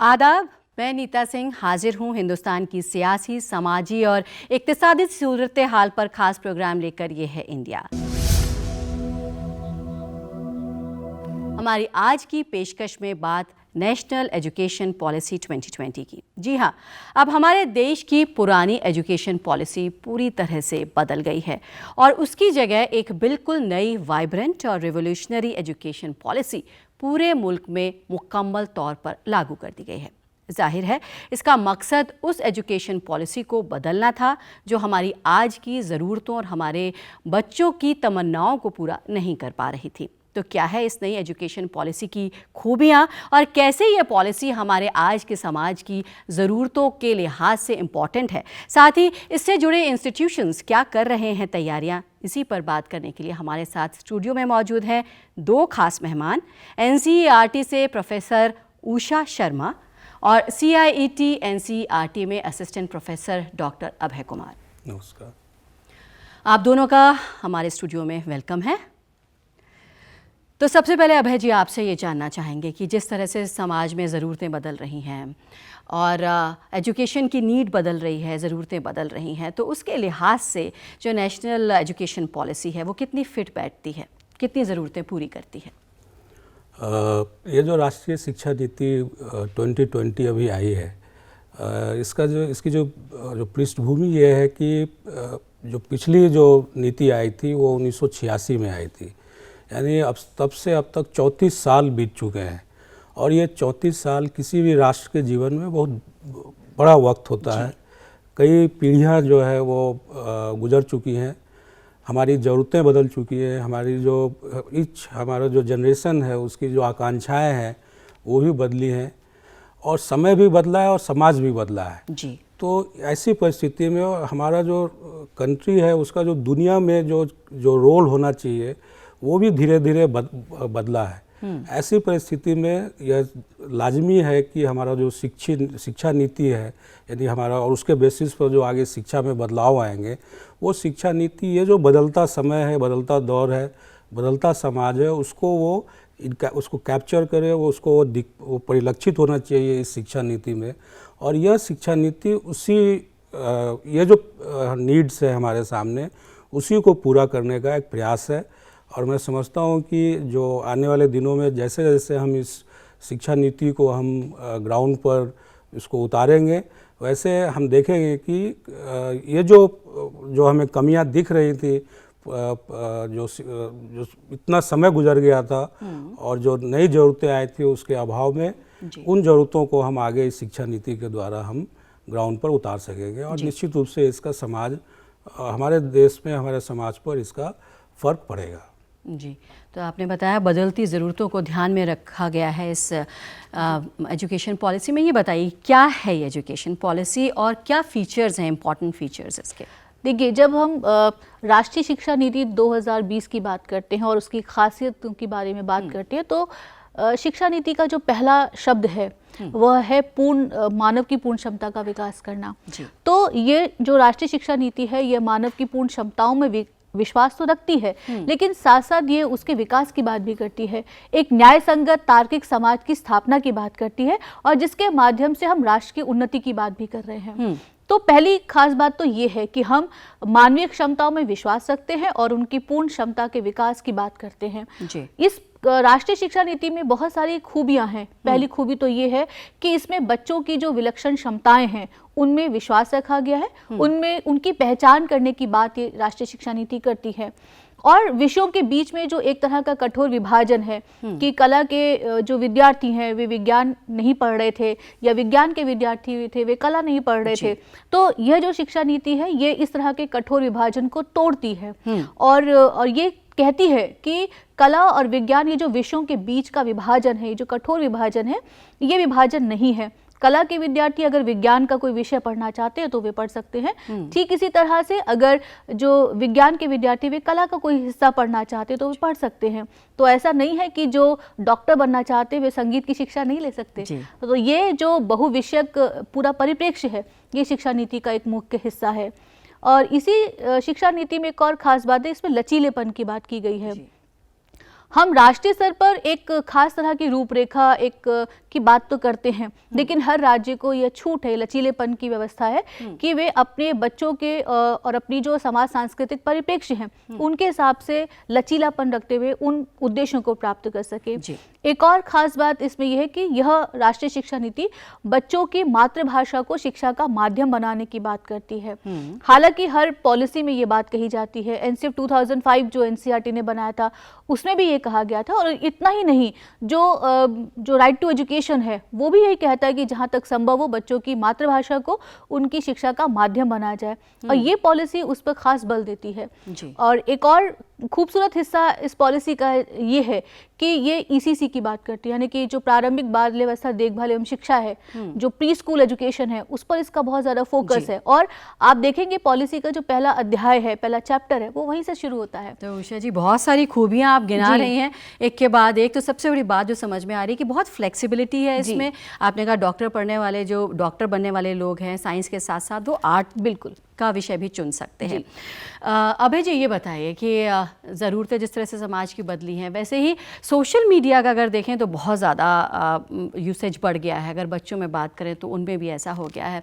आदाब, मैं नीता सिंह हाजिर हूँ हिंदुस्तान की सियासी, समाजी और इक्तिसादी सूरत हाल पर खास प्रोग्राम लेकर। ये है इंडिया। हमारी आज की पेशकश में बात नेशनल एजुकेशन पॉलिसी 2020 की। जी हाँ, अब हमारे देश की पुरानी एजुकेशन पॉलिसी पूरी तरह से बदल गई है और उसकी जगह एक बिल्कुल नई, वाइब्रेंट और रिवोल्यूशनरी एजुकेशन पॉलिसी पूरे मुल्क में मुकम्मल तौर पर लागू कर दी गई है। जाहिर है इसका मकसद उस एजुकेशन पॉलिसी को बदलना था जो हमारी आज की ज़रूरतों और हमारे बच्चों की तमन्नाओं को पूरा नहीं कर पा रही थी। तो क्या है इस नई एजुकेशन पॉलिसी की खूबियाँ और कैसे ये पॉलिसी हमारे आज के समाज की ज़रूरतों के लिहाज से इम्पॉर्टेंट है, साथ ही इससे जुड़े इंस्टीट्यूशंस क्या कर रहे हैं तैयारियाँ, इसी पर बात करने के लिए हमारे साथ स्टूडियो में मौजूद हैं दो खास मेहमान। NCERT से प्रोफेसर उषा शर्मा और CIET NCERT में assistant professor doctor Abhay Kumar. नमस्कार। आप दोनों का हमारे स्टूडियो में वेलकम है। तो सबसे पहले अभय जी, आपसे ये जानना चाहेंगे कि जिस तरह से समाज में ज़रूरतें बदल रही हैं और एजुकेशन की नीड बदल रही है, ज़रूरतें बदल रही हैं, तो उसके लिहाज से जो नेशनल एजुकेशन पॉलिसी है वो कितनी फिट बैठती है, कितनी ज़रूरतें पूरी करती है? ये जो राष्ट्रीय शिक्षा नीति 2020 अभी आई है, इसकी जो पृष्ठभूमि ये है कि जो पिछली जो नीति आई थी वो 1986 में आई थी, यानी अब तब से अब तक 34 साल बीत चुके हैं और ये 34 साल किसी भी राष्ट्र के जीवन में बहुत बड़ा वक्त होता है। कई पीढ़ियां जो है वो गुजर चुकी हैं, हमारी ज़रूरतें बदल चुकी हैं, हमारा जो जनरेशन है उसकी जो आकांक्षाएं हैं वो भी बदली हैं और समय भी बदला है और समाज भी बदला है जी। तो ऐसी परिस्थिति में हमारा जो कंट्री है उसका जो दुनिया में जो रोल होना चाहिए वो भी धीरे धीरे बदला है। ऐसी परिस्थिति में यह लाजमी है कि हमारा जो शिक्षा नीति है, यदि हमारा और उसके बेसिस पर जो आगे शिक्षा में बदलाव आएंगे, वो शिक्षा नीति ये जो बदलता समय है, बदलता दौर है, बदलता समाज है, उसको कैप्चर करे, वो परिलक्षित होना चाहिए इस शिक्षा नीति में। और यह शिक्षा नीति ये जो नीड्स है हमारे सामने, उसी को पूरा करने का एक प्रयास है। और मैं समझता हूँ कि जो आने वाले दिनों में जैसे जैसे हम इस शिक्षा नीति को हम ग्राउंड पर इसको उतारेंगे, वैसे हम देखेंगे कि ये जो हमें कमियां दिख रही थी, जो इतना समय गुजर गया था और जो नई ज़रूरतें आई थी उसके अभाव में, उन ज़रूरतों को हम आगे इस शिक्षा नीति के द्वारा हम ग्राउंड पर उतार सकेंगे और निश्चित रूप से इसका हमारे देश में, हमारे समाज पर इसका फ़र्क पड़ेगा। जी, तो आपने बताया बदलती ज़रूरतों को ध्यान में रखा गया है इस एजुकेशन पॉलिसी में। ये बताइए क्या है ये एजुकेशन पॉलिसी और क्या फ़ीचर्स हैं, इम्पॉर्टेंट फ़ीचर्स इसके? देखिए, जब हम राष्ट्रीय शिक्षा नीति 2020 की बात करते हैं और उसकी खासियतों के बारे में बात करते हैं, तो शिक्षा नीति का जो पहला शब्द है वह है मानव की पूर्ण क्षमता का विकास करना। तो ये जो राष्ट्रीय शिक्षा नीति है ये मानव की पूर्ण क्षमताओं में विश्वास तो रखती है, लेकिन साथ साथ ये उसके विकास की बात भी करती है, एक न्याय संगत तार्किक समाज की स्थापना की बात करती है और जिसके माध्यम से हम राष्ट्र की उन्नति की बात भी कर रहे हैं। तो पहली खास बात तो ये है कि हम मानवीय क्षमताओं में विश्वास रखते हैं और उनकी पूर्ण क्षमता के विकास की बात करते हैं। इस राष्ट्रीय शिक्षा नीति में बहुत सारी खूबियां हैं। पहली खूबी तो ये है कि इसमें बच्चों की जो विलक्षण क्षमताएं हैं उनमें विश्वास रखा गया है, उनमें उनकी पहचान करने की बात ये राष्ट्रीय शिक्षा नीति करती है। और विषयों के बीच में जो एक तरह का कठोर विभाजन है कि कला के जो विद्यार्थी हैं वे विज्ञान नहीं पढ़ रहे थे या विज्ञान के विद्यार्थी थे वे कला नहीं पढ़ रहे थे, तो यह जो शिक्षा नीति है ये इस तरह के कठोर विभाजन को तोड़ती है और ये कहती है कि कला और विज्ञान, ये जो विषयों के बीच का विभाजन है, ये जो कठोर विभाजन है, ये विभाजन नहीं है। कला के विद्यार्थी अगर विज्ञान का कोई विषय पढ़ना चाहते हैं तो वे पढ़ सकते हैं। ठीक इसी तरह से अगर जो विज्ञान के विद्यार्थी वे कला का कोई हिस्सा पढ़ना चाहते हैं तो वे पढ़ सकते हैं। तो ऐसा नहीं है कि जो डॉक्टर बनना चाहते हैं वे संगीत की शिक्षा नहीं ले सकते। तो ये जो बहुविषयक पूरा परिप्रेक्ष्य है ये शिक्षा नीति का एक मुख्य हिस्सा है। और इसी शिक्षा नीति में एक और खास बात है, इसमें लचीलेपन की बात की गई है। हम राष्ट्रीय स्तर पर एक खास तरह की रूपरेखा की बात तो करते हैं, लेकिन हर राज्य को यह छूट है, लचीलेपन की व्यवस्था है कि वे अपने बच्चों के और अपनी जो समाज सांस्कृतिक परिप्रेक्ष्य हैं उनके हिसाब से लचीलापन रखते हुए उन उद्देश्यों को प्राप्त कर सके। एक और खास बात इसमें यह है कि यह राष्ट्रीय शिक्षा नीति बच्चों की मातृभाषा को शिक्षा का माध्यम बनाने की बात करती है। हालांकि हर पॉलिसी में ये बात कही जाती है, एनसीएफ 2005 जो एनसीईआरटी ने बनाया था उसमें भी ये कहा गया था, और इतना ही नहीं, जो राइट टू एजुकेशन है वो भी यही कहता है कि जहाँ तक संभव हो बच्चों की मातृभाषा को उनकी शिक्षा का माध्यम बनाया जाए, और ये पॉलिसी उस पर खास बल देती है। और एक और खूबसूरत हिस्सा इस पॉलिसी का ये है कि ये ईसीसी की बात करती है, यानी कि जो प्रारंभिक बाल व्यवस्था देखभाल एवं शिक्षा है, जो प्री स्कूल एजुकेशन है, उस पर इसका बहुत ज़्यादा फोकस है। और आप देखेंगे पॉलिसी का जो पहला अध्याय है, पहला चैप्टर है, वो वहीं से शुरू होता है। तो उषा जी, बहुत सारी खूबियां आप गिना रही हैं एक के बाद एक। तो सबसे बड़ी बात जो समझ में आ रही है कि बहुत फ्लेक्सिबिलिटी है इसमें। आपने कहा डॉक्टर पढ़ने वाले, जो डॉक्टर बनने वाले लोग हैं, साइंस के साथ साथ वो आर्ट बिल्कुल का विषय भी चुन सकते हैं। अभय जी, ये बताइए कि ज़रूरतें जिस तरह से समाज की बदली हैं, वैसे ही सोशल मीडिया का अगर देखें तो बहुत ज़्यादा यूसेज बढ़ गया है। अगर बच्चों में बात करें तो उनमें भी ऐसा हो गया है।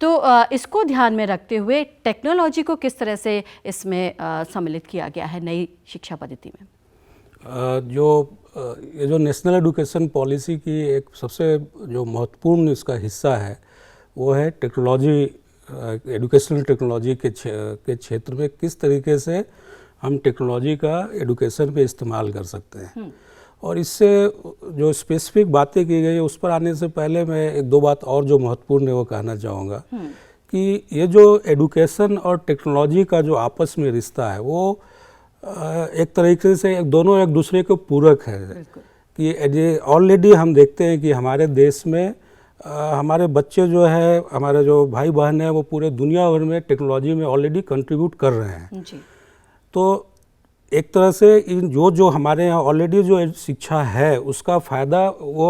तो इसको ध्यान में रखते हुए टेक्नोलॉजी को किस तरह से इसमें सम्मिलित किया गया है नई शिक्षा पद्धति में? ये जो नेशनल एजुकेशन पॉलिसी की एक सबसे जो महत्वपूर्ण इसका हिस्सा है वो है टेक्नोलॉजी, एजुकेशनल टेक्नोलॉजी के क्षेत्र में किस तरीके से हम टेक्नोलॉजी का एजुकेशन पे इस्तेमाल कर सकते हैं। और इससे जो स्पेसिफिक बातें की गई है उस पर आने से पहले मैं एक दो बात और जो महत्वपूर्ण है वो कहना चाहूँगा कि ये जो एजुकेशन और टेक्नोलॉजी का जो आपस में रिश्ता है वो एक तरीके से दोनों एक दूसरे के पूरक है। कि ऑलरेडी हम देखते हैं कि हमारे देश में हमारे बच्चे जो है, हमारे जो भाई बहन हैं, वो पूरे दुनिया भर में टेक्नोलॉजी में ऑलरेडी कंट्रीब्यूट कर रहे हैं। तो एक तरह से इन जो हमारे यहाँ ऑलरेडी जो शिक्षा है उसका फ़ायदा वो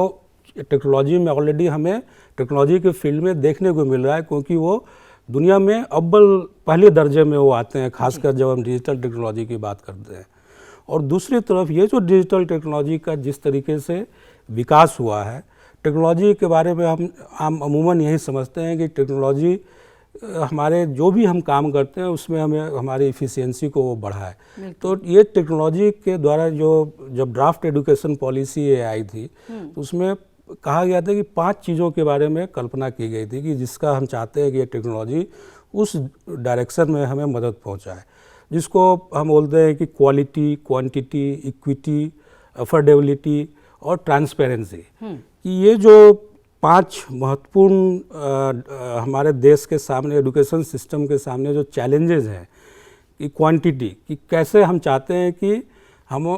टेक्नोलॉजी में ऑलरेडी हमें टेक्नोलॉजी के फील्ड में देखने को मिल रहा है, क्योंकि वो दुनिया में अव्वल पहले दर्जे में वो आते हैं, खासकर जब हम डिजिटल टेक्नोलॉजी की बात करते हैं। और दूसरी तरफ ये जो डिजिटल टेक्नोलॉजी का जिस तरीके से विकास हुआ है, टेक्नोलॉजी के बारे में हम अमूमन यही समझते हैं कि टेक्नोलॉजी हमारे जो भी हम काम करते हैं उसमें हमें हमारी इफ़िशियंसी को वो बढ़ाए। तो ये टेक्नोलॉजी के द्वारा जब ड्राफ्ट एजुकेशन पॉलिसी आई थी तो उसमें कहा गया था कि 5 चीज़ों के बारे में कल्पना की गई थी कि जिसका हम चाहते हैं कि ये टेक्नोलॉजी उस डायरेक्शन में हमें मदद पहुंचाए, जिसको हम बोलते हैं कि क्वालिटी, क्वांटिटी, इक्विटी, अफोर्डेबिलिटी और ट्रांसपेरेंसी। कि ये जो 5 महत्वपूर्ण हमारे देश के सामने, एजुकेशन सिस्टम के सामने जो चैलेंजेस हैं, कि क्वांटिटी, कि कैसे हम चाहते हैं कि हम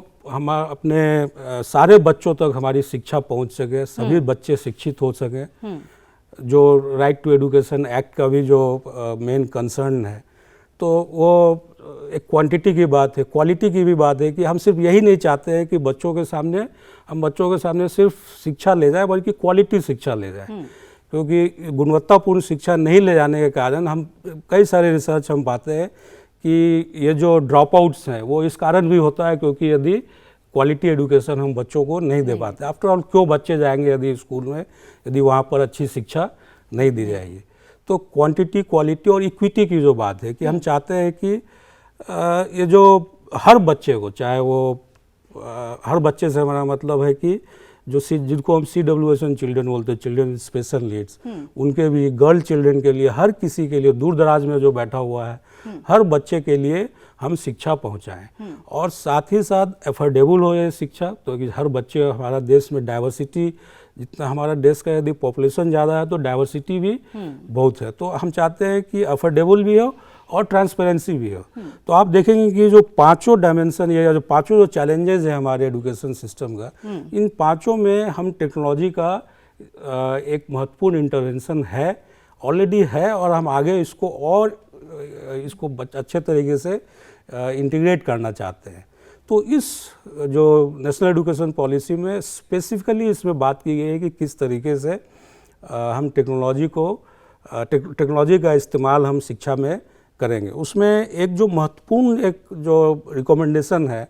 अपने सारे बच्चों तक हमारी शिक्षा पहुंच सके, सभी बच्चे शिक्षित हो सकें। जो राइट टू एजुकेशन एक्ट का भी जो मेन कंसर्न है, तो वो एक क्वांटिटी की बात है। क्वालिटी की भी बात है कि हम सिर्फ यही नहीं चाहते हैं कि बच्चों के सामने सिर्फ शिक्षा ले जाए, बल्कि क्वालिटी शिक्षा ले जाए। क्योंकि गुणवत्तापूर्ण शिक्षा नहीं ले जाने के कारण हम कई सारे रिसर्च हम पाते हैं कि ये जो ड्रॉप आउट्स हैं वो इस कारण भी होता है, क्योंकि यदि क्वालिटी एजुकेशन हम बच्चों को नहीं दे पाते। आफ्टर ऑल क्यों बच्चे जाएंगे यदि स्कूल में, यदि वहाँ पर अच्छी शिक्षा नहीं दी जाएगी। तो क्वांटिटी, क्वालिटी और इक्विटी की जो बात है कि हम चाहते हैं कि ये जो हर बच्चे को, चाहे वो हर बच्चे से हमारा मतलब है कि जो जिनको हम CWSN चिल्ड्रन बोलते हैं, चिल्ड्रन विद स्पेशल नीड्स, उनके भी, गर्ल चिल्ड्रन के लिए, हर किसी के लिए, दूर दराज में जो बैठा हुआ है, हर बच्चे के लिए हम शिक्षा पहुंचाएं। और साथ ही साथ अफोर्डेबल हो ये शिक्षा, तो कि हर बच्चे, हमारा देश में डाइवर्सिटी, जितना हमारा देश का यदि पॉपुलेशन ज़्यादा है तो डाइवर्सिटी भी बहुत है, तो हम चाहते हैं कि अफोर्डेबल भी हो और ट्रांसपेरेंसी भी हो। तो आप देखेंगे कि जो 5 डायमेंशन या जो 5 जो चैलेंजेस हैं हमारे एजुकेशन सिस्टम का, इन 5 में हम टेक्नोलॉजी का एक महत्वपूर्ण इंटरवेंशन है, ऑलरेडी है, और हम आगे इसको अच्छे तरीके से इंटीग्रेट करना चाहते हैं। तो इस जो नेशनल एजुकेशन पॉलिसी में स्पेसिफिकली इसमें बात की गई है कि किस तरीके से हम टेक्नोलॉजी का इस्तेमाल हम शिक्षा में करेंगे। उसमें एक जो महत्वपूर्ण एक जो रिकमेंडेशन है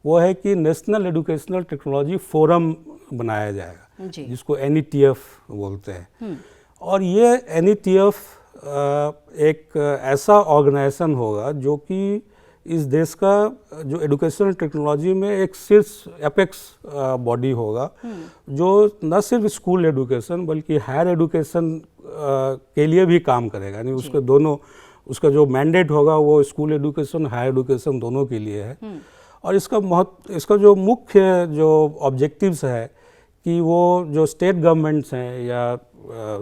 वो है कि नेशनल एजुकेशनल टेक्नोलॉजी फोरम बनाया जाएगा, जी। जिसको NETF बोलते हैं। और ये NETF एक ऐसा ऑर्गेनाइजेशन होगा जो कि इस देश का जो एजुकेशनल टेक्नोलॉजी में एक शीर्ष एपेक्स बॉडी होगा, जो न सिर्फ स्कूल एजुकेशन बल्कि हायर एजुकेशन के लिए भी काम करेगा। यानी उसके दोनों, उसका जो मैंडेट होगा वो स्कूल एजुकेशन हायर एजुकेशन दोनों के लिए है। और इसका जो मुख्य जो ऑब्जेक्टिव्स है कि वो जो स्टेट गवर्नमेंट्स हैं या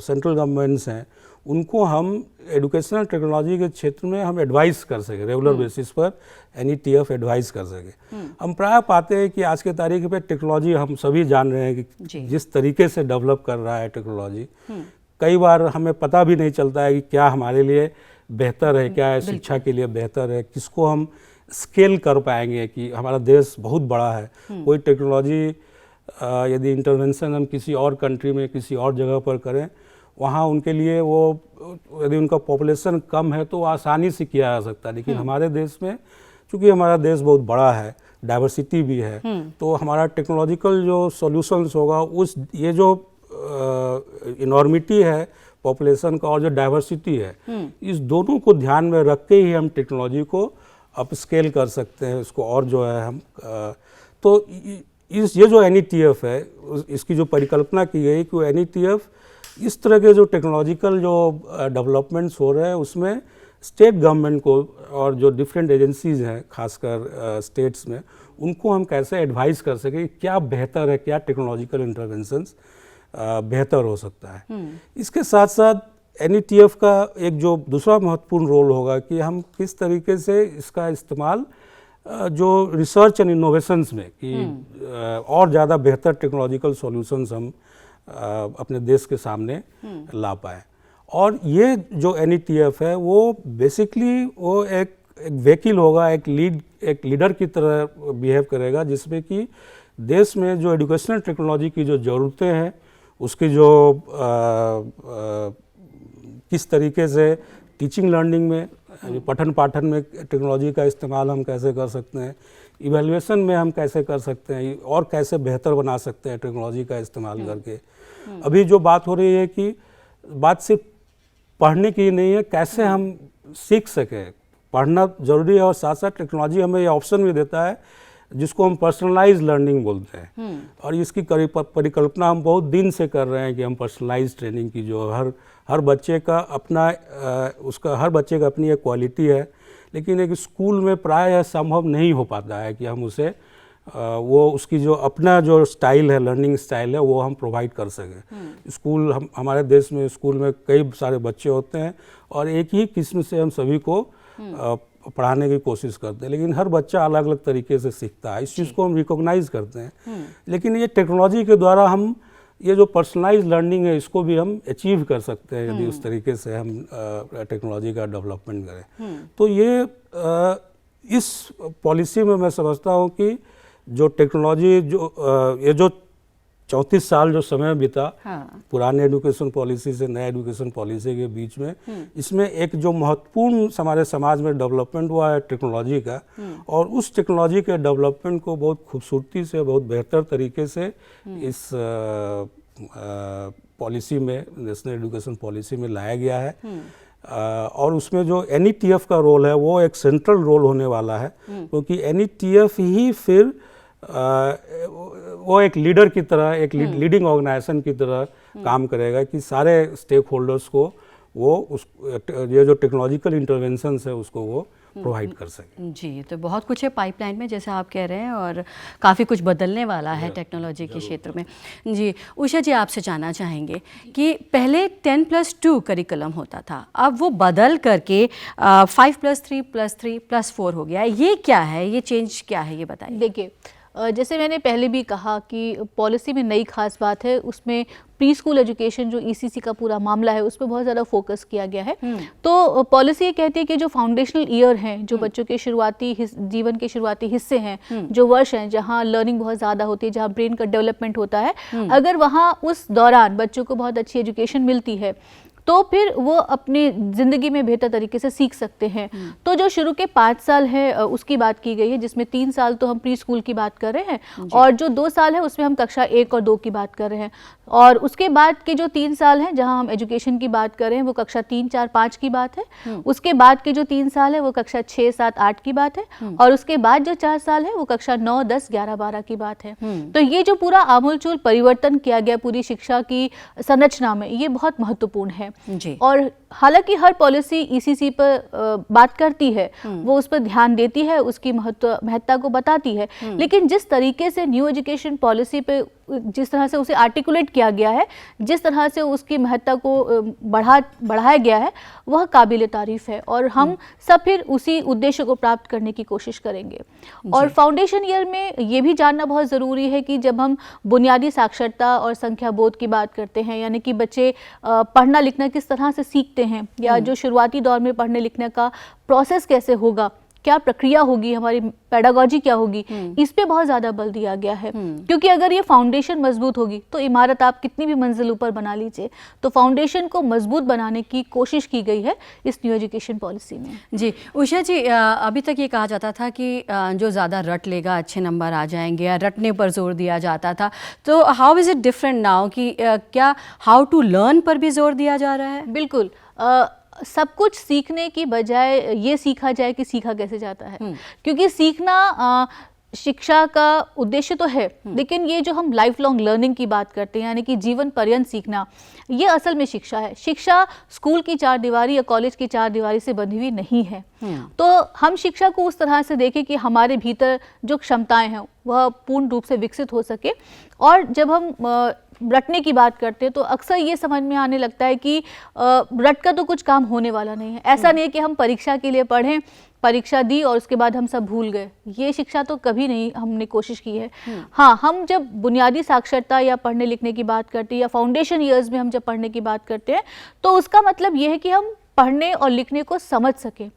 सेंट्रल गवर्नमेंट्स हैं उनको हम एजुकेशनल टेक्नोलॉजी के क्षेत्र में हम एडवाइस कर सकें, रेगुलर बेसिस पर NETF एडवाइस कर सके। हम प्राय पाते हैं कि आज के तारीख पे टेक्नोलॉजी, हम सभी जान रहे हैं कि जिस तरीके से डेवलप कर रहा है टेक्नोलॉजी, कई बार हमें पता भी नहीं चलता है कि क्या हमारे लिए बेहतर है, क्या है शिक्षा के लिए बेहतर है, किसको हम स्केल कर पाएंगे कि हमारा देश बहुत बड़ा है। कोई टेक्नोलॉजी यदि इंटरवेंशन हम किसी और कंट्री में किसी और जगह पर करें, वहाँ उनके लिए वो, यदि उनका पॉपुलेशन कम है तो आसानी से किया जा सकता है। लेकिन हमारे देश में, चूँकि हमारा देश बहुत बड़ा है, डाइवर्सिटी भी है, तो हमारा टेक्नोलॉजिकल जो सॉल्यूशंस होगा, उस ये जो इनॉर्मिटी है पॉपुलेशन का और जो डाइवर्सिटी है, इस दोनों को ध्यान में रख के ही हम टेक्नोलॉजी को अपस्केल कर सकते हैं। इसको और जो है हम तो ये जो NETF है, इसकी जो परिकल्पना की गई कि NETF इस तरह के जो टेक्नोलॉजिकल जो डेवलपमेंट्स हो रहे हैं उसमें स्टेट गवर्नमेंट को और जो डिफरेंट एजेंसीज हैं खासकर स्टेट्स में, उनको हम कैसे एडवाइस कर सकें क्या बेहतर है, क्या टेक्नोलॉजिकल इंटरवेंशंस बेहतर हो सकता है। इसके साथ साथ NETF का एक जो दूसरा महत्वपूर्ण रोल होगा कि हम किस तरीके से इसका इस्तेमाल जो रिसर्च एंड इनोवेशंस में कि और ज़्यादा बेहतर टेक्नोलॉजिकल सॉल्यूशंस हम अपने देश के सामने ला पाए। और ये जो NETF है वो बेसिकली वो एक व्हीकल होगा, एक लीडर की तरह बिहेव करेगा, जिसमें कि देश में जो एजुकेशनल टेक्नोलॉजी की जो ज़रूरतें हैं, उसकी जो किस तरीके से टीचिंग लर्निंग में, पठन पाठन में टेक्नोलॉजी का इस्तेमाल हम कैसे कर सकते हैं, इवैल्यूएशन में हम कैसे कर सकते हैं और कैसे बेहतर बना सकते हैं टेक्नोलॉजी का इस्तेमाल करके। अभी जो बात हो रही है कि बात सिर्फ पढ़ने की नहीं है, कैसे हम सीख सकें, पढ़ना ज़रूरी है और साथ साथ टेक्नोलॉजी हमें ये ऑप्शन भी देता है जिसको हम पर्सनलाइज लर्निंग बोलते हैं। और इसकी परिकल्पना हम बहुत दिन से कर रहे हैं कि हम पर्सनलाइज ट्रेनिंग की जो हर बच्चे का अपना हर बच्चे का अपनी एक क्वालिटी है, लेकिन एक स्कूल में प्राय संभव नहीं हो पाता है कि हम उसे वो उसकी जो अपना जो स्टाइल है, लर्निंग स्टाइल है, वो हम प्रोवाइड कर सकें। स्कूल हमारे देश में स्कूल में कई सारे बच्चे होते हैं और एक ही किस्म से हम सभी को पढ़ाने की कोशिश करते हैं, लेकिन हर बच्चा अलग अलग तरीके से सीखता है। इस चीज़ को हम रिकॉग्नाइज करते हैं। लेकिन ये टेक्नोलॉजी के द्वारा हम ये जो पर्सनलाइज लर्निंग है इसको भी हम अचीव कर सकते हैं यदि उस तरीके से हम टेक्नोलॉजी का डेवलपमेंट करें। तो ये इस पॉलिसी में मैं समझता हूँ कि जो टेक्नोलॉजी ये जो 34 साल जो समय बीता पुराने एजुकेशन पॉलिसी से नए एजुकेशन पॉलिसी के बीच में, इसमें एक जो महत्वपूर्ण हमारे समाज में डेवलपमेंट हुआ है टेक्नोलॉजी का, और उस टेक्नोलॉजी के डेवलपमेंट को बहुत खूबसूरती से, बहुत बेहतर तरीके से इस पॉलिसी में, नेशनल एजुकेशन पॉलिसी में लाया गया है। और उसमें जो NETF का रोल है वो एक सेंट्रल रोल होने वाला है, क्योंकि NETF ही फिर वो एक लीडर की तरह, एक लीडिंग ऑर्गेनाइजेशन की तरह काम करेगा कि सारे स्टेक होल्डर्स को वो ये जो टेक्नोलॉजिकल इंटरवेंशंस है उसको वो प्रोवाइड कर सके। जी, तो बहुत कुछ है पाइपलाइन में जैसे आप कह रहे हैं, और काफ़ी कुछ बदलने वाला है टेक्नोलॉजी के क्षेत्र में। जी, उषा जी आपसे जानना चाहेंगे कि पहले 10+2 करिकुलम होता था, अब वो बदल करके 5+3+3+4 हो गया है। ये क्या है, ये चेंज क्या है, ये बताइए। देखिए, जैसे मैंने पहले भी कहा कि पॉलिसी में नई खास बात है, उसमें प्री स्कूल एजुकेशन जो ECC का पूरा मामला है उस पर बहुत ज़्यादा फोकस किया गया है। तो पॉलिसी ये कहती है कि जो फाउंडेशनल ईयर हैं, जो बच्चों के शुरुआती जीवन के शुरुआती हिस्से हैं, जो वर्ष हैं जहाँ लर्निंग बहुत ज़्यादा होती है, जहाँ ब्रेन का डेवलपमेंट होता है, अगर वहाँ उस दौरान बच्चों को बहुत अच्छी एजुकेशन मिलती है तो फिर वो अपनी ज़िंदगी में बेहतर तरीके से सीख सकते हैं। तो जो शुरू के 5 साल है उसकी बात की गई है, जिसमें 3 साल तो हम प्री स्कूल की बात कर रहे हैं और जो 2 साल है उसमें हम कक्षा 1 और 2 की बात कर रहे हैं। और उसके बाद के जो 3 साल हैं जहां हम एजुकेशन की बात कर रहे हैं वो कक्षा 3, 4, 5 की बात है। उसके बाद के जो 3 साल है वो कक्षा 6, 7, 8 की बात है और उसके बाद जो 4 साल है वो कक्षा 9, 10, 11, 12 की बात है। तो ये जो पूरा आमूलचूल परिवर्तन किया गया पूरी शिक्षा की संरचना में, ये बहुत महत्वपूर्ण है जी। और हालांकि हर पॉलिसी ईसीसी पर बात करती है, वो उस पर ध्यान देती है, उसकी महत्ता को बताती है, लेकिन जिस तरीके से न्यू एजुकेशन पॉलिसी पे जिस तरह से उसे आर्टिकुलेट किया गया है, जिस तरह से उसकी महत्ता को बढ़ाया गया है, वह काबिल तारीफ है और हम सब फिर उसी उद्देश्य को प्राप्त करने की कोशिश करेंगे। और फाउंडेशन ईयर में ये भी जानना बहुत ज़रूरी है कि जब हम बुनियादी साक्षरता और संख्या बोध की बात करते हैं, यानी कि बच्चे पढ़ना लिखना किस तरह से सीखते हैं या जो शुरुआती दौर में पढ़ने लिखने का प्रोसेस कैसे होगा, क्या प्रक्रिया होगी, हमारी पेडागोजी क्या होगी, इस पे बहुत ज़्यादा बल दिया गया है। क्योंकि अगर ये फाउंडेशन मजबूत होगी तो इमारत आप कितनी भी मंजिल ऊपर बना लीजिए, तो फाउंडेशन को मजबूत बनाने की कोशिश की गई है इस न्यू एजुकेशन पॉलिसी में। जी उषा जी, अभी तक ये कहा जाता था कि जो ज़्यादा रट लेगा अच्छे नंबर आ जाएंगे या रटने पर जोर दिया जाता था, तो how is it different now कि क्या हाउ टू लर्न पर भी जोर दिया जा रहा है? बिल्कुल, सब कुछ सीखने की बजाय ये सीखा जाए कि सीखा कैसे जाता है, क्योंकि सीखना शिक्षा का उद्देश्य तो है, लेकिन ये जो हम लाइफ लॉन्ग लर्निंग की बात करते हैं, यानी कि जीवन पर्यंत सीखना, ये असल में शिक्षा है। शिक्षा स्कूल की 4 दीवारी या कॉलेज की 4 दीवारी से बंधी हुई नहीं है। तो हम शिक्षा को उस तरह से देखें कि हमारे भीतर जो क्षमताएं हैं वह पूर्ण रूप से विकसित हो सके। और जब हम रटने की बात करते हैं तो अक्सर ये समझ में आने लगता है कि रट का तो कुछ काम होने वाला नहीं है। ऐसा नहीं है कि हम परीक्षा के लिए पढ़ें, परीक्षा दी और उसके बाद हम सब भूल गए, ये शिक्षा तो कभी नहीं हमने कोशिश की है। हाँ, हम जब बुनियादी साक्षरता या पढ़ने लिखने की बात करते हैं या फाउंडेशन ईयर्स में हम जब पढ़ने की बात करते हैं तो उसका मतलब ये है कि हम पढ़ने और लिखने को समझ सकें।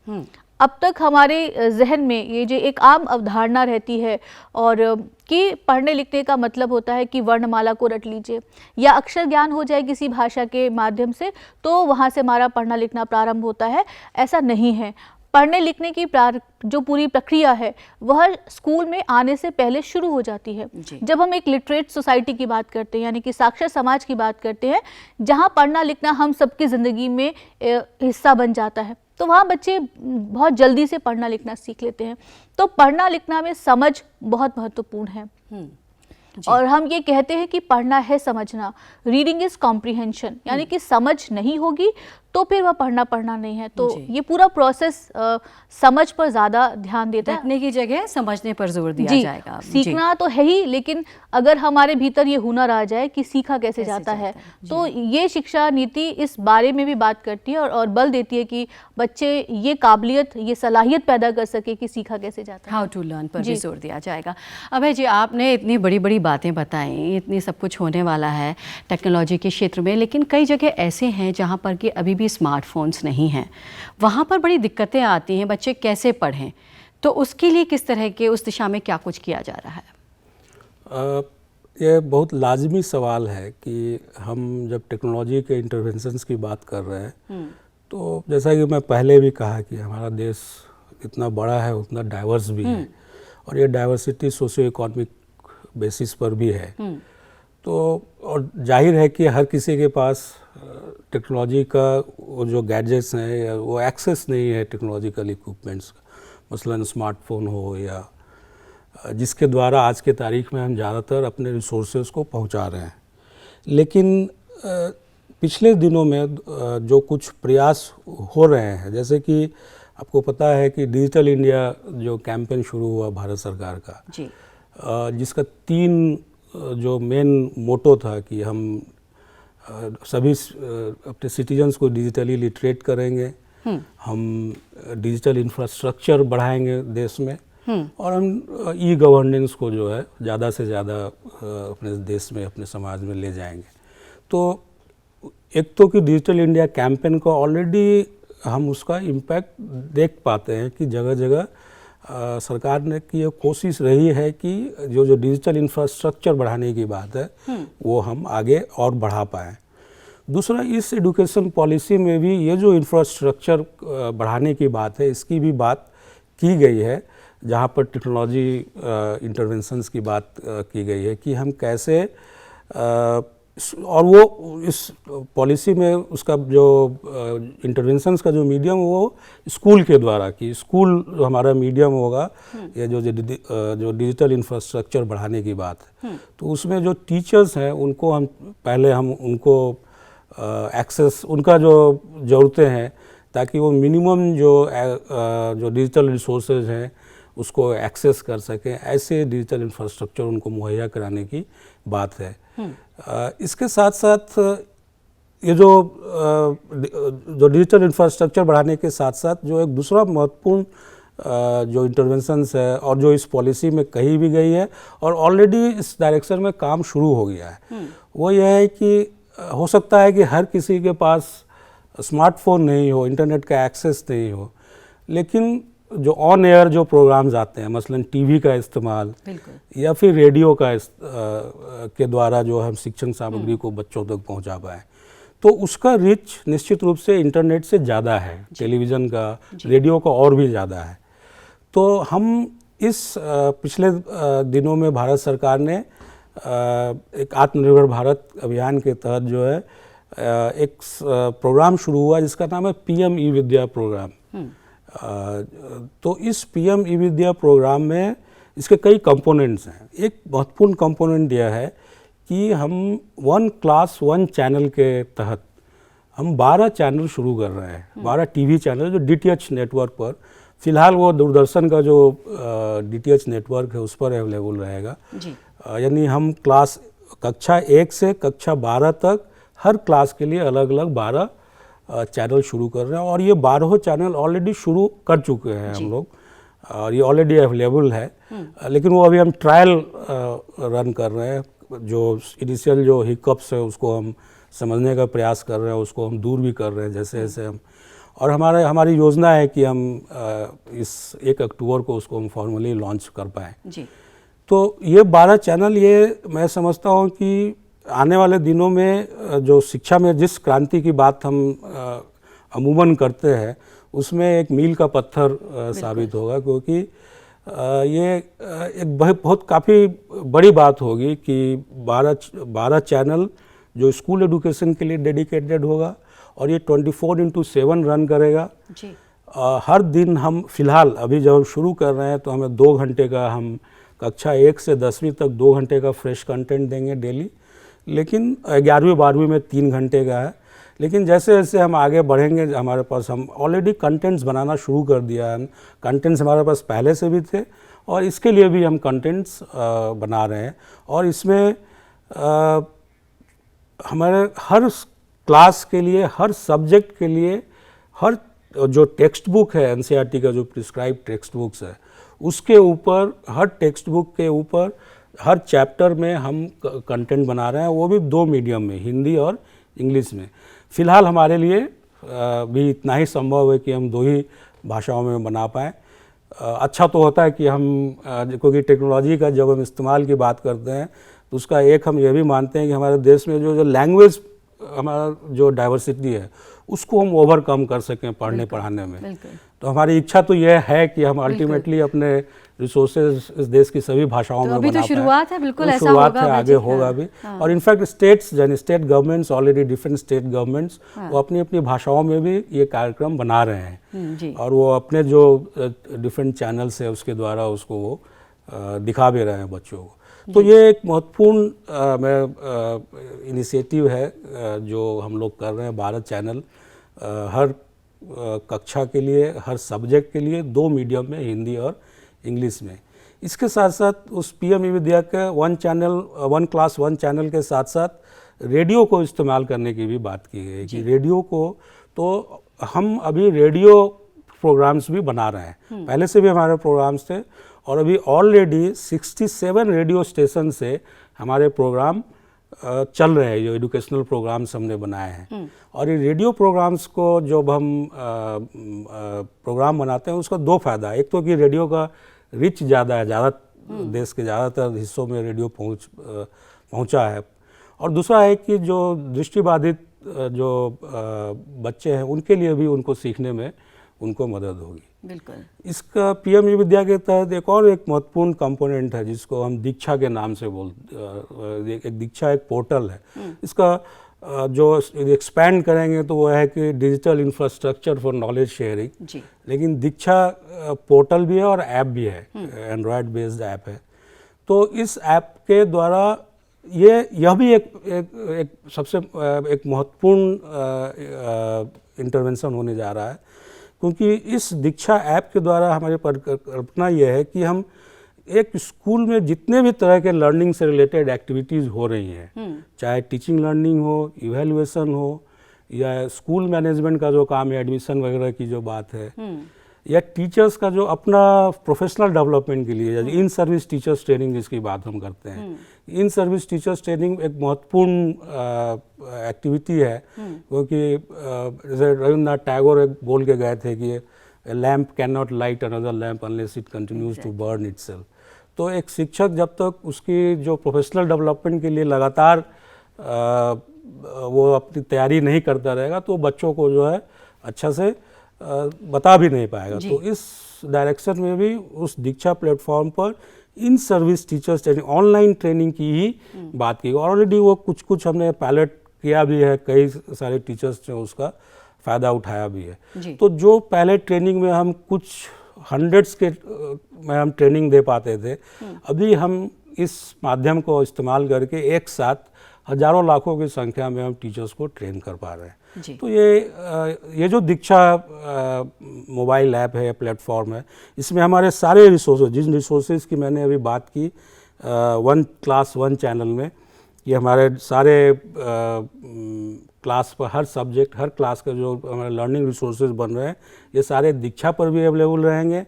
अब तक हमारे जहन में ये जो एक आम अवधारणा रहती है और कि पढ़ने लिखने का मतलब होता है कि वर्णमाला को रट लीजिए या अक्षर ज्ञान हो जाए किसी भाषा के माध्यम से तो वहाँ से हमारा पढ़ना लिखना प्रारंभ होता है। ऐसा नहीं है। पढ़ने लिखने की जो पूरी प्रक्रिया है वह स्कूल में आने से पहले शुरू हो जाती है। जब हम एक लिटरेट सोसाइटी की बात करते हैं, यानी कि साक्षर समाज की बात करते हैं, जहाँ पढ़ना लिखना हम सबकी ज़िंदगी में हिस्सा बन जाता है, तो वहाँ बच्चे बहुत जल्दी से पढ़ना लिखना सीख लेते हैं। तो पढ़ना लिखना में समझ बहुत महत्वपूर्ण है। और हम ये कहते हैं कि पढ़ना है समझना, रीडिंग इज कॉम्प्रिहेंशन, यानी कि समझ नहीं होगी तो फिर वह पढ़ना नहीं है। तो ये पूरा प्रोसेस समझ पर ज़्यादा ध्यान देता है, रटने की जगह समझने पर जोर दिया जाएगा। सीखना तो है ही, लेकिन अगर हमारे भीतर ये हुनर आ जाए कि सीखा कैसे जाता है, तो ये शिक्षा नीति इस बारे में भी बात करती है और बल देती है कि बच्चे ये काबिलियत, ये सलाहियत पैदा कर सके कि सीखा कैसे जाता है। हाउ टू लर्न पर भी जोर दिया जाएगा। अभय जी, आपने इतनी बड़ी बड़ी बातें बताई, इतनी सब कुछ होने वाला है टेक्नोलॉजी के क्षेत्र में, लेकिन कई जगह ऐसे हैं जहाँ पर कि अभी भी स्मार्टफोन्स नहीं हैं, वहाँ पर बड़ी दिक्कतें आती हैं, बच्चे कैसे पढ़ें, तो उसके लिए किस तरह के उस दिशा में क्या कुछ किया जा रहा है? ये बहुत लाजमी सवाल है कि हम जब टेक्नोलॉजी के इंटरवेंशंस की बात कर रहे हैं तो जैसा कि मैं पहले भी कहा कि हमारा देश इतना बड़ा है, उतना डाइवर्स भी है और ये डाइवर्सिटी सोशियो इकोनॉमिक बेसिस पर भी है। तो और जाहिर है कि हर किसी के पास टेक्नोलॉजी का वो जो गैजेट्स हैं वो एक्सेस नहीं है टेक्नोलॉजिकल इक्विपमेंट्स का, मसलन स्मार्टफोन हो या जिसके द्वारा आज के तारीख में हम ज़्यादातर अपने रिसोर्सेज को पहुंचा रहे हैं। लेकिन पिछले दिनों में जो कुछ प्रयास हो रहे हैं, जैसे कि आपको पता है कि डिजिटल इंडिया जो कैंपेन शुरू हुआ भारत सरकार का जी, जिसका 3 जो मेन मोटो था कि हम सभी अपने सिटीजन्स को डिजिटली लिटरेट करेंगे, हम डिजिटल इंफ्रास्ट्रक्चर बढ़ाएंगे देश में और हम ई गवर्नेंस को जो है ज़्यादा से ज़्यादा अपने देश में, अपने समाज में ले जाएंगे। तो एक तो कि डिजिटल इंडिया कैंपेन को ऑलरेडी हम उसका इम्पैक्ट देख पाते हैं कि जगह जगह सरकार ने की ये कोशिश रही है कि जो डिजिटल इंफ्रास्ट्रक्चर बढ़ाने की बात है वो हम आगे और बढ़ा पाएँ। दूसरा, इस एजुकेशन पॉलिसी में भी ये जो इंफ्रास्ट्रक्चर बढ़ाने की बात है, इसकी भी बात की गई है, जहाँ पर टेक्नोलॉजी इंटरवेंशंस की बात की गई है कि हम कैसे और वो इस पॉलिसी में उसका जो इंटरवेंशंस का जो मीडियम वो स्कूल के द्वारा कि स्कूल जो हमारा मीडियम होगा, या जो डिजिटल इंफ्रास्ट्रक्चर बढ़ाने की बात है, तो उसमें जो टीचर्स हैं उनको हम उनको एक्सेस उनका जो ज़रूरतें हैं, ताकि वो मिनिमम जो डिजिटल रिसोर्सेज हैं उसको एक्सेस कर सकें, ऐसे डिजिटल इंफ्रास्ट्रक्चर उनको मुहैया कराने की बात है। इसके साथ साथ ये जो डिजिटल इंफ्रास्ट्रक्चर बढ़ाने के साथ साथ जो एक दूसरा महत्वपूर्ण जो इंटरवेंशंस है और जो इस पॉलिसी में कही भी गई है और ऑलरेडी इस डायरेक्शन में काम शुरू हो गया है, वो यह है कि हो सकता है कि हर किसी के पास स्मार्टफोन नहीं हो, इंटरनेट का एक्सेस नहीं हो, लेकिन जो ऑन एयर जो प्रोग्राम्स आते हैं, मसलन टीवी का इस्तेमाल या फिर रेडियो का के द्वारा जो हम शिक्षण सामग्री को बच्चों तक पहुंचा पाएँ, तो उसका रिच निश्चित रूप से इंटरनेट से ज़्यादा है, टेलीविज़न का, रेडियो का और भी ज़्यादा है। तो हम इस पिछले दिनों में भारत सरकार ने एक आत्मनिर्भर भारत अभियान के तहत जो है एक प्रोग्राम शुरू हुआ जिसका नाम है PM ई-विद्या प्रोग्राम। तो इस PM ई-विद्या प्रोग्राम में इसके कई कंपोनेंट्स हैं। एक महत्वपूर्ण कंपोनेंट यह है कि हम 1 क्लास 1 चैनल के तहत हम 12 चैनल शुरू कर रहे हैं, 12 टीवी चैनल जो DTH नेटवर्क पर, फिलहाल वो दूरदर्शन का जो DTH नेटवर्क है उस पर अवेलेबल रहेगा। यानी हम कक्षा 1 से कक्षा 12 तक हर क्लास के लिए अलग अलग 12 चैनल शुरू कर रहे हैं, और ये 12 चैनल ऑलरेडी शुरू कर चुके हैं हम लोग, और ये ऑलरेडी अवेलेबल है। लेकिन वो अभी हम ट्रायल रन कर रहे हैं, जो इनिशियल जो हिकअप्स है उसको हम समझने का प्रयास कर रहे हैं, उसको हम दूर भी कर रहे हैं जैसे जैसे हम, और हमारी योजना है कि हम इस 1 अक्टूबर को उसको हम फॉर्मली लॉन्च कर पाएँ। तो ये 12 चैनल, ये मैं समझता हूँ कि आने वाले दिनों में जो शिक्षा में जिस क्रांति की बात हम अमूमन करते हैं उसमें एक मील का पत्थर साबित होगा, क्योंकि ये एक बहुत काफ़ी बड़ी बात होगी कि 12 चैनल जो स्कूल एजुकेशन के लिए डेडिकेटेड होगा, और ये 24/7 रन करेगा। हर दिन हम फिलहाल अभी जब हम शुरू कर रहे हैं तो हमें 2 घंटे का, हम कक्षा 1 से 10वीं तक 2 घंटे का फ्रेश कंटेंट देंगे डेली, लेकिन 11वीं 12वीं में 3 घंटे का है। लेकिन जैसे जैसे हम आगे बढ़ेंगे, हमारे पास हम ऑलरेडी कंटेंट्स बनाना शुरू कर दिया है। कंटेंट्स हमारे पास पहले से भी थे और इसके लिए भी हम कंटेंट्स बना रहे हैं, और इसमें हमारे हर क्लास के लिए, हर सब्जेक्ट के लिए, हर जो टेक्स्ट बुक है NCERT का जो प्रिस्क्राइब टेक्स्ट बुक्स है उसके ऊपर, हर टेक्स्ट बुक के ऊपर हर चैप्टर में हम कंटेंट बना रहे हैं, वो भी 2 मीडियम में, हिंदी और इंग्लिश में। फ़िलहाल हमारे लिए भी इतना ही संभव है कि हम 2 ही भाषाओं में बना पाएँ। अच्छा तो होता है कि हम, क्योंकि टेक्नोलॉजी का जब हम इस्तेमाल की बात करते हैं तो उसका एक हम ये भी मानते हैं कि हमारे देश में जो लैंग्वेज, हमारा जो डाइवर्सिटी है उसको हम ओवरकम कर सकें पढ़ने पढ़ाने में। तो हमारी इच्छा तो यह है कि हम अल्टीमेटली अपने रिसोर्सेज इस देश की सभी भाषाओं में अभी बना तो शुरुआत है, बिल्कुल तो ऐसा शुरुआत होगा, है, आगे होगा भी। और in fact state governments, already different state governments वो अपनी अपनी भाषाओं में भी ये कार्यक्रम बना रहे हैं, और वो अपने जो डिफरेंट चैनल्स है उसके द्वारा उसको वो दिखा भी रहे हैं बच्चों को। तो ये एक महत्वपूर्ण इनिशिएटिव है जो हम लोग कर रहे हैं। 12 चैनल हर कक्षा के लिए, हर सब्जेक्ट के लिए 2 मीडियम में, हिंदी और इंग्लिश में। इसके साथ साथ उस PM ई-विद्या के 1 क्लास 1 चैनल के साथ साथ रेडियो को इस्तेमाल करने की भी बात की गई कि रेडियो को, तो हम अभी रेडियो प्रोग्राम्स भी बना रहे हैं। पहले से भी हमारे प्रोग्राम्स थे, और अभी ऑलरेडी 67 रेडियो स्टेशन से हमारे प्रोग्राम चल रहे हैं, जो एजुकेशनल प्रोग्राम्स हमने बनाए हैं। और ये रेडियो प्रोग्राम्स को जब हम प्रोग्राम बनाते हैं उसका 2 फ़ायदा है। एक तो कि रेडियो का रिच ज़्यादा है, देश के ज़्यादातर हिस्सों में रेडियो पहुंचा है, और दूसरा है कि जो दृष्टिबाधित जो बच्चे हैं उनके लिए भी उनको सीखने में उनको मदद होगी। बिल्कुल। इसका पीएम ई विद्या के तहत एक और एक महत्वपूर्ण कंपोनेंट है जिसको हम दीक्षा के नाम से एक दीक्षा एक पोर्टल है। इसका जो एक्सपैंड करेंगे तो वो है कि digital infrastructure for knowledge sharing. जी। लेकिन दीक्षा पोर्टल भी है और ऐप भी है, एंड्रॉयड बेस्ड ऐप है। तो इस ऐप के द्वारा यह भी एक सबसे एक महत्वपूर्ण इंटरवेंशन होने जा रहा है, क्योंकि इस दीक्षा ऐप के द्वारा हमारी परिकल्पना यह है कि हम एक स्कूल में जितने भी तरह के लर्निंग से रिलेटेड एक्टिविटीज़ हो रही हैं, चाहे टीचिंग लर्निंग हो, इवैल्यूएशन हो, या स्कूल मैनेजमेंट का जो काम है, एडमिशन वगैरह की जो बात है, या टीचर्स का जो अपना प्रोफेशनल डेवलपमेंट के लिए इन सर्विस टीचर्स ट्रेनिंग जिसकी बात हम करते हैं, इन सर्विस टीचर्स ट्रेनिंग एक महत्वपूर्ण एक्टिविटी है, क्योंकि जैसे रविन्द्रनाथ टैगोर एक बोल के गए थे कि A lamp cannot light another lamp unless it continues to burn itself। तो एक शिक्षक जब तक उसकी जो प्रोफेशनल डेवलपमेंट के लिए लगातार वो अपनी तैयारी नहीं करता रहेगा तो बच्चों को जो है अच्छा से बता भी नहीं पाएगा। तो इस डायरेक्शन में भी उस दीक्षा प्लेटफॉर्म पर in service teachers training, online training की ही बात की। ऑलरेडी वो कुछ हमने पायलट किया भी है, कई सारे टीचर्स ने उसका फ़ायदा उठाया भी है। तो जो पहले ट्रेनिंग में हम कुछ हंड्रेड्स के में हम ट्रेनिंग दे पाते थे, अभी हम इस माध्यम को इस्तेमाल करके एक साथ हजारों लाखों की संख्या में हम टीचर्स को ट्रेन कर पा रहे हैं। तो ये जो दीक्षा मोबाइल ऐप है, प्लेटफॉर्म है, इसमें हमारे सारे रिसोर्सेज, जिन रिसोर्सेज की मैंने अभी बात की वन क्लास वन चैनल में, ये हमारे सारे क्लास पर हर सब्जेक्ट, हर क्लास का जो हमारे लर्निंग रिसोर्सेज बन रहे हैं, ये सारे दीक्षा पर भी अवेलेबल रहेंगे।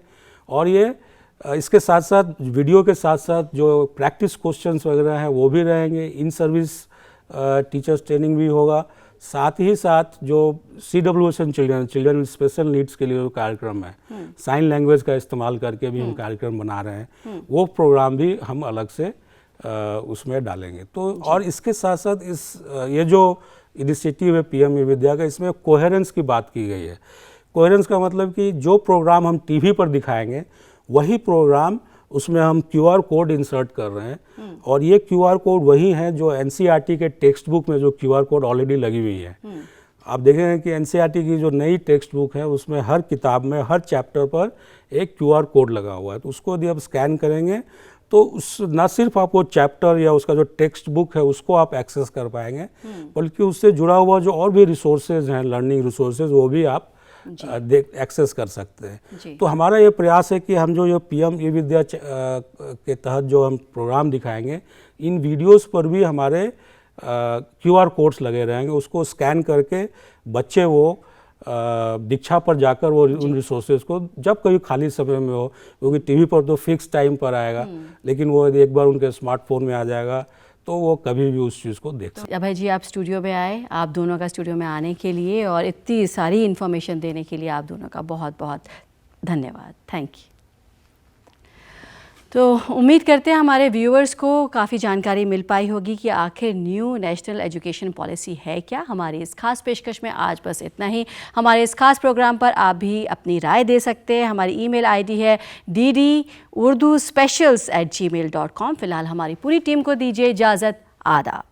और ये इसके साथ साथ वीडियो के साथ साथ जो प्रैक्टिस क्वेश्चंस वगैरह हैं वो भी रहेंगे। इन सर्विस टीचर्स ट्रेनिंग भी होगा। साथ ही साथ जो CWSN children with special needs के लिए जो कार्यक्रम है, साइन लैंग्वेज का इस्तेमाल करके भी हम कार्यक्रम बना रहे हैं, वो प्रोग्राम भी हम अलग से उसमें डालेंगे। तो और इसके साथ साथ ये जो इनिशिएटिव है पीएम ई विद्या का, इसमें कोहेरेंस की बात की गई है। कोहेरेंस का मतलब कि जो प्रोग्राम हम टीवी पर दिखाएंगे वही प्रोग्राम उसमें हम QR कोड इंसर्ट कर रहे हैं, और ये QR कोड वही है जो NCERT के टेक्स्ट बुक में जो QR कोड ऑलरेडी लगी हुई है। आप देखेंगे कि NCERT की जो नई टेक्स्ट बुक है उसमें हर किताब में हर चैप्टर पर एक QR कोड लगा हुआ है। तो उसको यदि आप स्कैन करेंगे तो उस न सिर्फ आप वो चैप्टर या उसका जो टेक्स्ट बुक है उसको आप एक्सेस कर पाएंगे, बल्कि उससे जुड़ा हुआ जो और भी रिसोर्सेज हैं, लर्निंग रिसोर्सेज, वो भी आप एक्सेस कर सकते हैं। तो हमारा ये प्रयास है कि हम जो ये पीएम ई विद्या के तहत जो हम प्रोग्राम दिखाएंगे, इन वीडियोस पर भी हमारे QR कोड्स लगे रहेंगे। उसको स्कैन करके बच्चे वो दीक्षा पर जाकर वो उन रिसोर्सेज को जब कभी खाली समय में हो, क्योंकि टीवी पर तो फिक्स टाइम पर आएगा, लेकिन वो यदि एक बार उनके स्मार्टफोन में आ जाएगा तो वो कभी भी उस चीज़ को देख सकते हैं। अभय जी, आप स्टूडियो में आए, आप दोनों का स्टूडियो में आने के लिए और इतनी सारी इन्फॉर्मेशन देने के लिए आप दोनों का बहुत बहुत धन्यवाद। Thank you. तो उम्मीद करते हैं हमारे व्यूअर्स को काफ़ी जानकारी मिल पाई होगी कि आखिर न्यू नेशनल एजुकेशन पॉलिसी है क्या। हमारी इस खास पेशकश में आज बस इतना ही। हमारे इस खास प्रोग्राम पर आप भी अपनी राय दे सकते हैं। हमारी ईमेल आईडी है ddurduspecials@gmail.com। फ़िलहाल हमारी पूरी टीम को दीजिए इजाज़त। आदाब।